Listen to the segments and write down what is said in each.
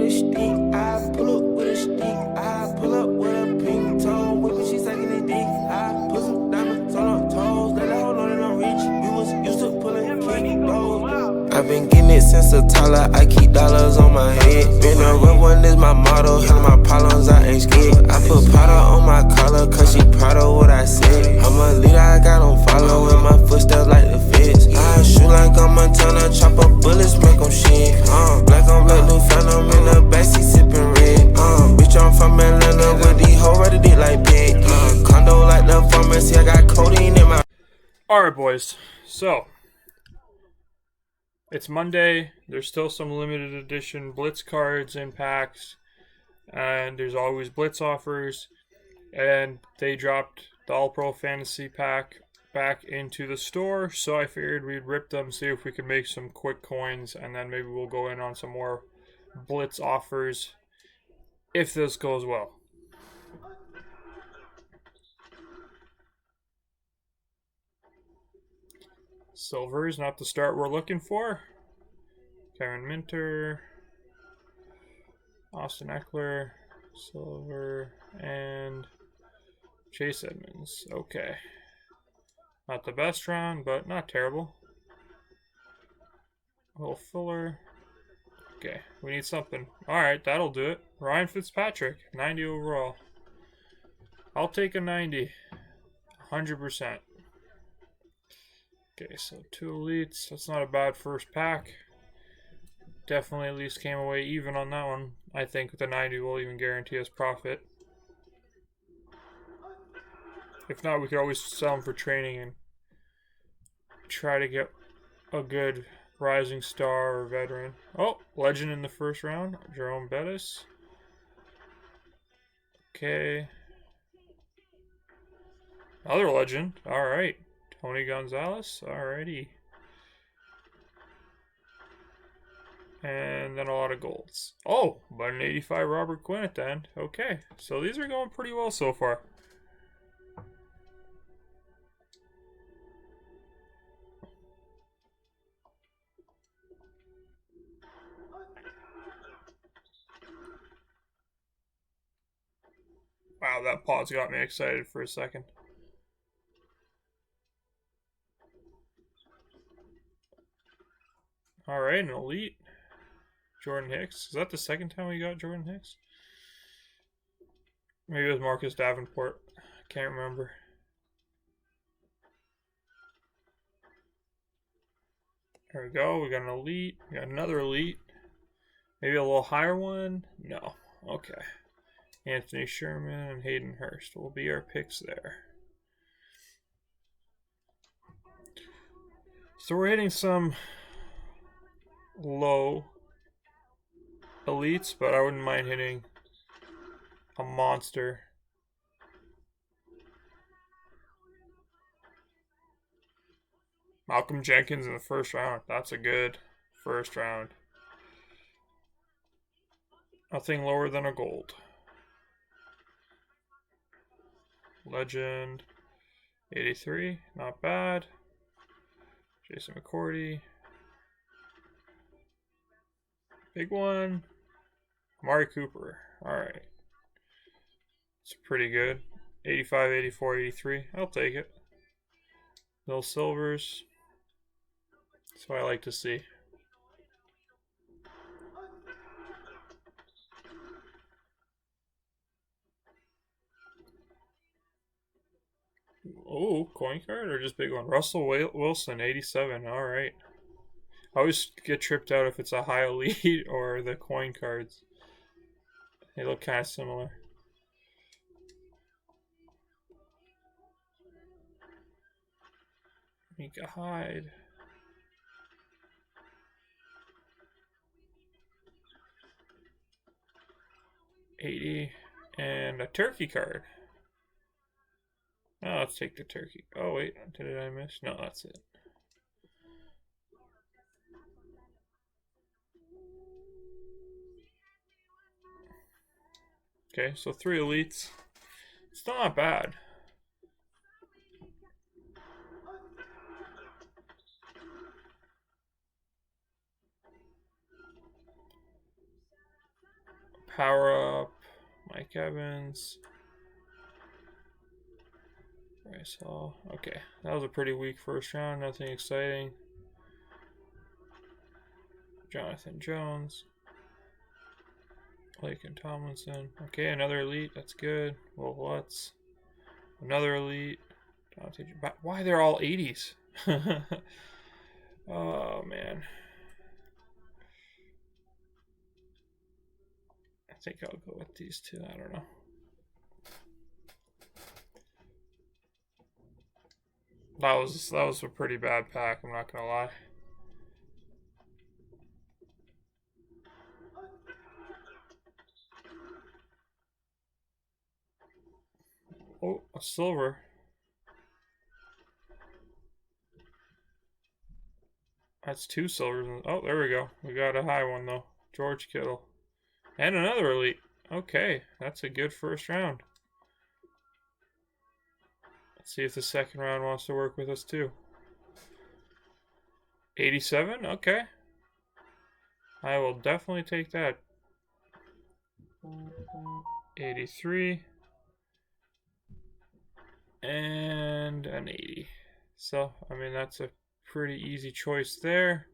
a stick. I pull up with a stick. I pull up with a pink toe. With me, she sucking the dick. I put some diamonds on her toes. Let her hold on and I'm rich. You was used to pulling king doors. I've been getting it since a toddler. I keep dollars on my head. Been a real one is my motto. Handle my problems, I ain't scared. I put powder on my collar, cause she proud of what I said. I'm a leader, I got on follow in my footsteps like the feds. I shoot like I'm Montana, chop up bullets, make them shit. Black on black, new phantom in the backseat sipping red. Bitch, I'm from Atlanta with these hoes ready dick like big. Condo like the pharmacy, I got codeine in my. Alright, boys. So, it's Monday. There's still some limited edition Blitz cards in packs. And there's always Blitz offers. And they dropped the All-Pro Fantasy pack back into the store. So I figured we'd rip them, see if we could make some quick coins. And then maybe we'll go in on some more Blitz offers if this goes well. Silver is not the start we're looking for. Kevin Minter, Austin Eckler, silver, and Chase Edmonds. Okay. Not the best round, but not terrible. Will Fuller. Okay, we need something. Alright, that'll do it. Ryan Fitzpatrick, 90 overall. I'll take a 90. 100%. Okay, so 2 elites. That's not a bad first pack. Definitely at least came away even on that one. I think the 90 will even guarantee us profit. If not, we could always sell them for training and try to get a good rising star or veteran. Oh, legend in the first round. Jerome Bettis. Okay. Another legend. Alright. Tony Gonzalez. Alrighty. And then a lot of golds. Oh, but an 85 Robert Quinn at the end. Okay. So these are going pretty well so far. Wow, that pause got me excited for a second. Alright, an elite. Jordan Hicks. Is that the second time we got Jordan Hicks? Maybe it was Marcus Davenport. I can't remember. There we go. We got an elite. We got another elite. Maybe a little higher one? No. Okay. Anthony Sherman and Hayden Hurst will be our picks there. So we're hitting some low elites, but I wouldn't mind hitting a monster. Malcolm Jenkins in the first round. That's a good first round. Nothing lower than a gold. Legend 83, not bad. Jason McCourty. Big one. Amari Cooper. Alright. It's pretty good. 85, 84, 83. I'll take it. No silvers. That's what I like to see. Oh, coin card or just big one? Russell Wilson, 87. Alright. I always get tripped out if it's a high elite or the coin cards. They look kind of similar. Mika Hyde. $80. And a turkey card. Oh, let's take the turkey. Oh, wait. Did I miss? No, that's it. Okay, so 3 elites. It's not bad. Power up. Mike Evans. Bryce Hall. Okay, that was a pretty weak first round. Nothing exciting. Jonathan Jones. Laken Tomlinson. Okay, another elite. That's good. Well, what's another elite? Why they're all 80s? Oh man. I think I'll go with these two. I don't know. That was a pretty bad pack. I'm not gonna lie. Oh, a silver. That's two silvers. Oh, there we go. We got a high one though. George Kittle. And another elite. Okay, that's a good first round. Let's see if the second round wants to work with us too. 87? Okay. I will definitely take that. 83. And an 80. So, I mean, that's a pretty easy choice there.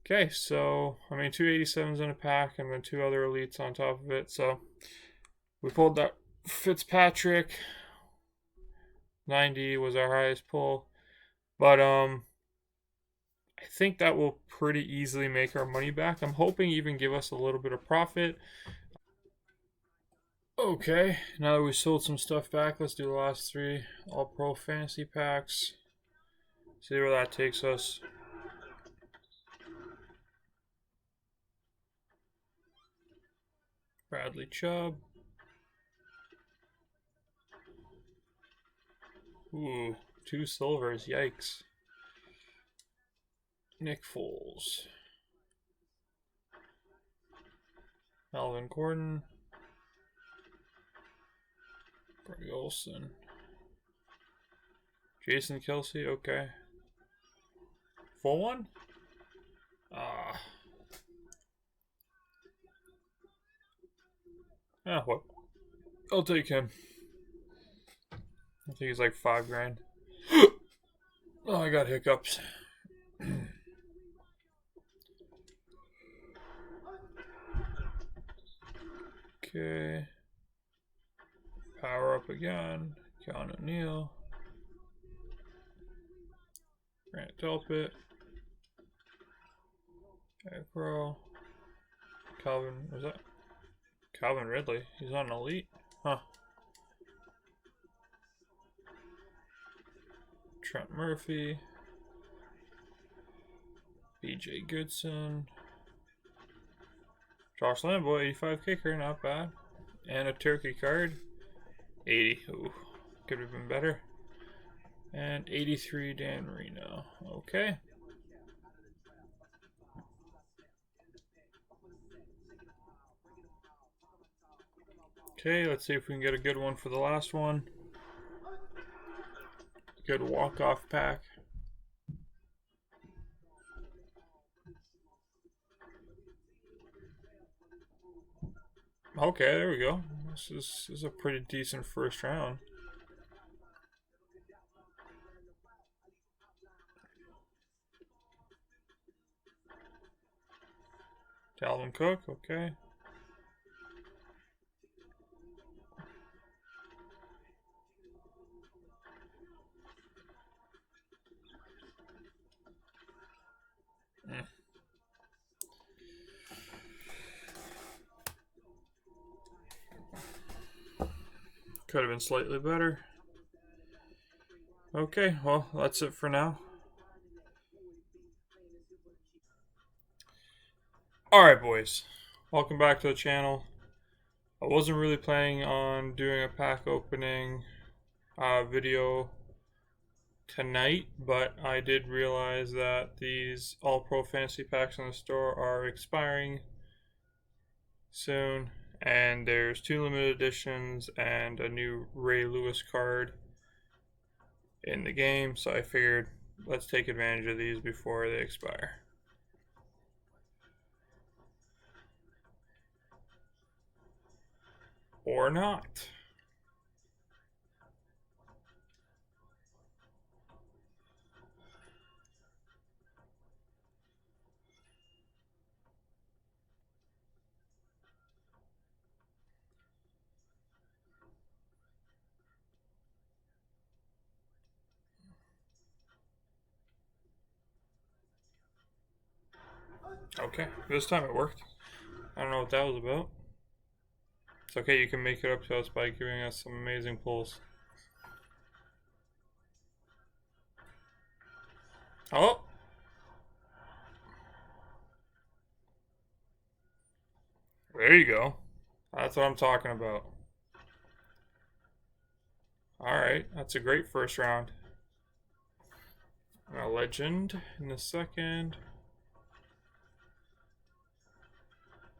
Okay, so, I mean, two 87s in a pack and then two other elites on top of it. So, we pulled that Fitzpatrick. 90 was our highest pull. But, I think that will pretty easily make our money back. I'm hoping even give us a little bit of profit. Okay, now that we sold some stuff back, let's do the last three All-Pro Fantasy packs. See where that takes us. Bradley Chubb. Ooh, two silvers, yikes. Nick Foles. Melvin Gordon. Greg Olson. Jason Kelsey, okay. Full one? Ah. Yeah, what? I'll take him. I think he's like $5 grand. Oh, I got hiccups. Okay. Power up again. John O'Neill. Grant Delpit. Eric Rowe. Calvin, was that? Calvin Ridley. He's on elite? Huh. Trent Murphy. BJ Goodson. Josh Lambo, 85 kicker, not bad. And a turkey card. 80. Ooh, could have been better. And 83 Dan Marino. Okay. Okay, let's see if we can get a good one for the last one. Good walk-off pack. Okay, there we go. This is a pretty decent first round. Dalvin Cook, okay. Could have been slightly better. Okay, well, that's it for now. Alright, boys. Welcome back to the channel. I wasn't really planning on doing a pack opening video tonight, but I did realize that these All-Pro Fantasy packs in the store are expiring soon, and there's two limited editions and a new Ray Lewis card in the game, so I figured let's take advantage of these before they expire. Or not. Okay, this time it worked. I don't know what that was about. It's okay, you can make it up to us by giving us some amazing pulls. Oh! There you go. That's what I'm talking about. Alright, that's a great first round. A legend in the second.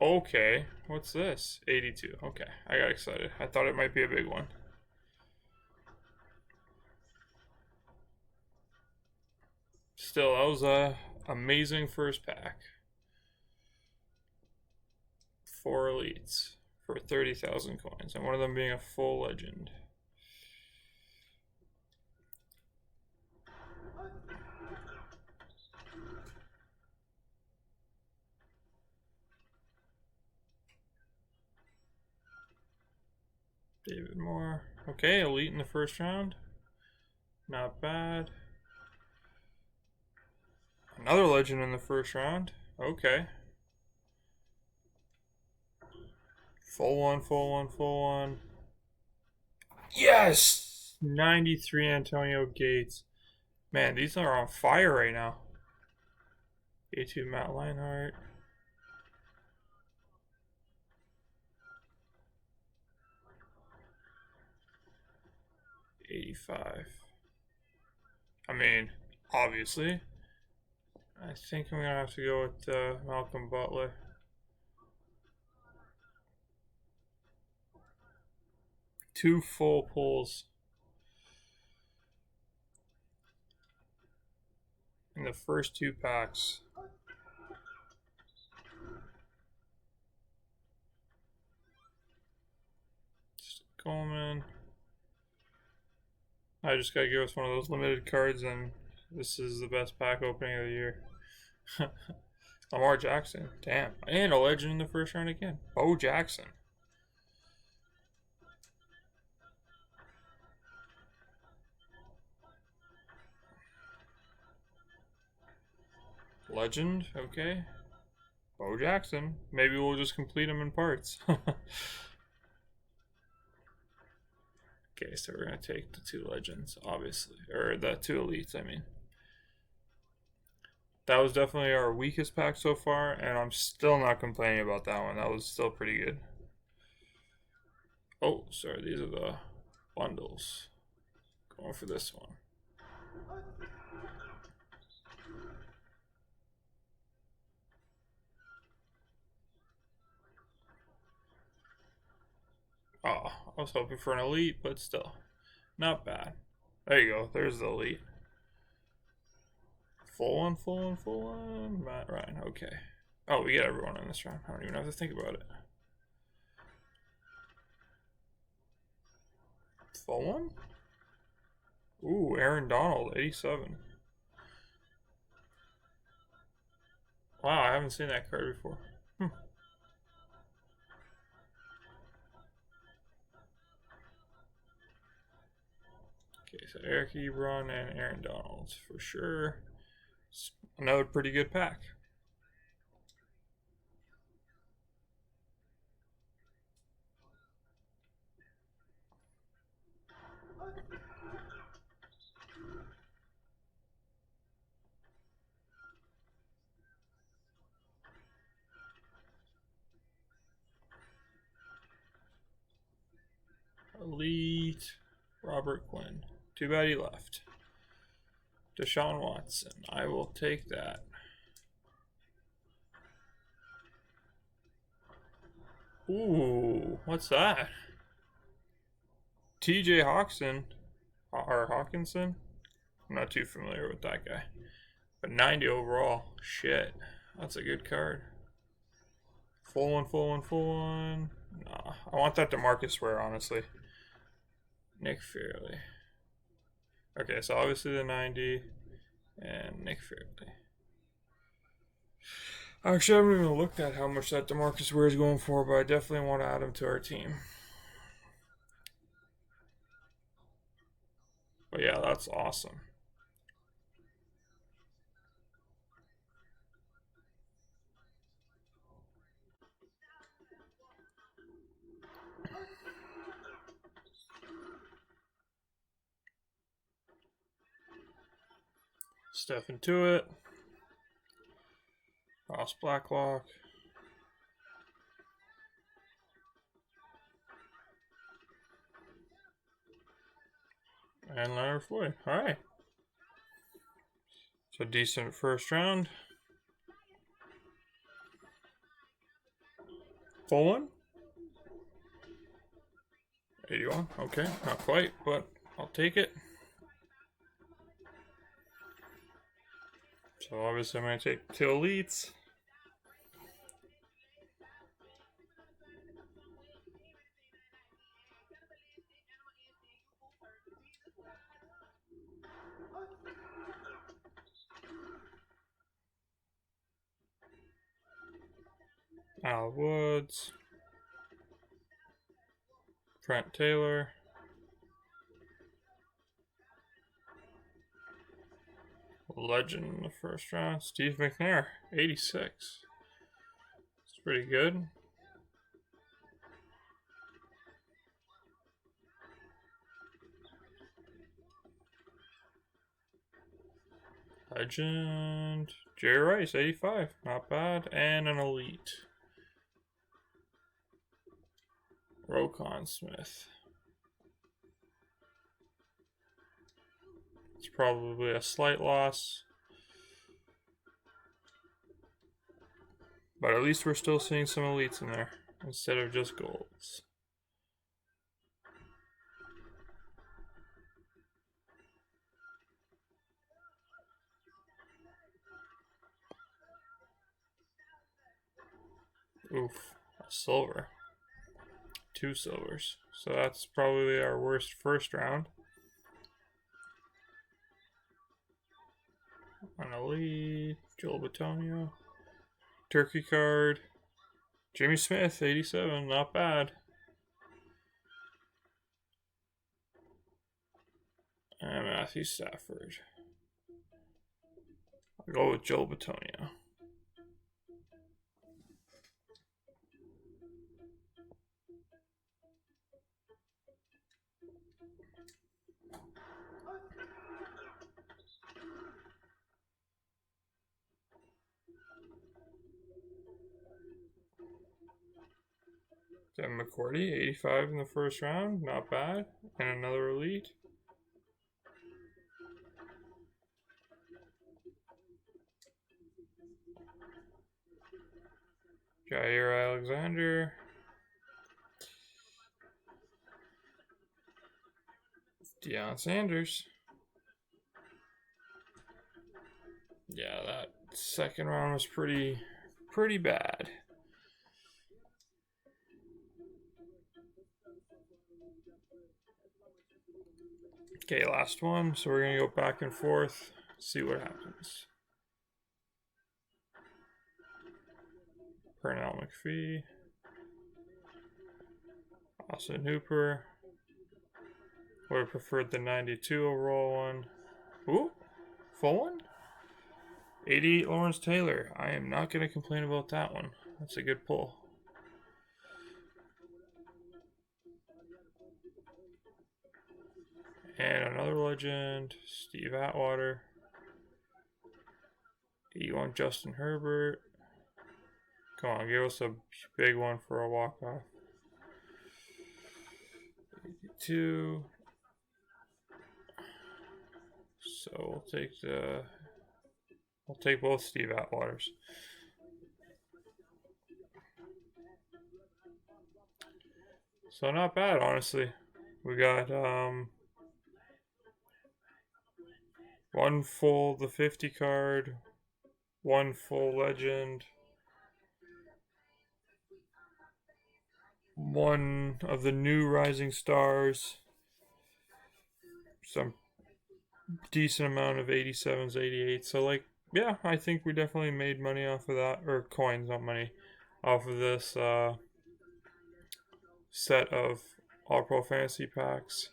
Okay, what's this? 82. Okay, I got excited. I thought it might be a big one. Still, that was a amazing first pack. 4 elites for 30,000 coins, and one of them being a full legend. David Moore. Okay, elite in the first round. Not bad. Another legend in the first round. Okay. Full one, full one, full one. Yes! 93 Antonio Gates. Man, these are on fire right now. A2 Matt Leinart. $85. I mean, obviously. I think I'm going to have to go with Malcolm Butler. Two full pulls in the first two packs. Coleman. I just gotta give us one of those limited cards, and this is the best pack opening of the year. Lamar Jackson. Damn. And a legend in the first round again. Bo Jackson. Legend. Okay. Bo Jackson. Maybe we'll just complete them in parts. Okay, so we're going to take the two legends, obviously. Or the two elites, I mean. That was definitely our weakest pack so far, and I'm still not complaining about that one. That was still pretty good. Oh, sorry, these are the bundles. Going for this one. Oh, I was hoping for an elite, but still. Not bad. There you go. There's the elite. Full one, full one, full one. Matt Ryan. Okay. Oh, we get everyone in this round. I don't even have to think about it. Full one? Ooh, Aaron Donald, 87. Wow, I haven't seen that card before. Okay, so Eric Ebron and Aaron Donald for sure. It's another pretty good pack. Elite Robert Quinn. Too bad he left. Deshaun Watson. I will take that. Ooh, what's that? TJ Hawkinson. Or Hawkinson? I'm not too familiar with that guy. But 90 overall. Shit. That's a good card. Full one, full one, full one. Nah, I want that DeMarcus Ware, honestly. Nick Fairley. Okay, so obviously the 90 and Nick Fairley. Actually, I haven't even looked at how much that DeMarcus Ware is going for, but I definitely want to add him to our team. But yeah, that's awesome. Step into it. Ross Blacklock. And Leonard Floyd. Alright. So decent first round. Full one? 81. Okay, not quite, but I'll take it. So obviously I'm going to take 2 elites. Al Woods. Trent Taylor. Legend in the first round. Steve McNair. 86. It's pretty good. Legend. Jerry Rice. 85. Not bad. And an elite. Rokon Smith. It's probably a slight loss. But at least we're still seeing some elites in there instead of just golds. Oof, a silver. 2 silvers. So that's probably our worst first round. An elite. Joel Bitonio. Turkey card. Jimmy Smith, 87. Not bad. And Matthew Stafford. I'll go with Joel Bitonio. Devin McCourty, 85 in the first round. Not bad. And another elite. Jair Alexander. Deion Sanders. Yeah, that second round was pretty bad. Okay, last one. So we're going to go back and forth, see what happens. Pernell McPhee. Austin Hooper. Would have preferred the 92 overall one. Ooh, full one? 88 Lawrence Taylor. I am not going to complain about that one. That's a good pull. And another legend, Steve Atwater. 81 Justin Herbert. Come on, give us a big one for a walk-off. 82. So we'll take both Steve Atwaters. So not bad, honestly. We got one full the 50 card, one full legend, one of the new rising stars, some decent amount of 87s, 88s. So, like, yeah, I think we definitely made money off of that, or coins, not money, off of this set of All Pro Fantasy packs.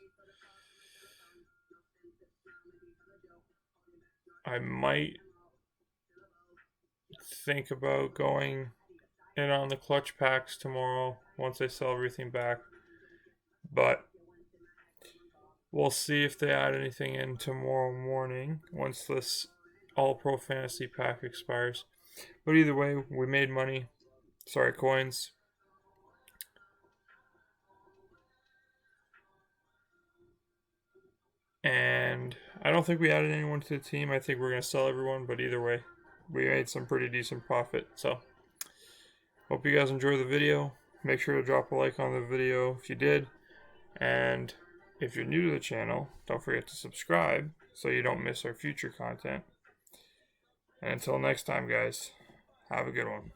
I might think about going in on the clutch packs tomorrow once they sell everything back, but we'll see if they add anything in tomorrow morning once this All Pro Fantasy pack expires. But either way, we made money. Sorry, coins. And I don't think we added anyone to the team. I think we're going to sell everyone, but either way, we made some pretty decent profit. So, hope you guys enjoy the video. Make sure to drop a like on the video if you did. And if you're new to the channel, don't forget to subscribe so you don't miss our future content. And until next time, guys, have a good one.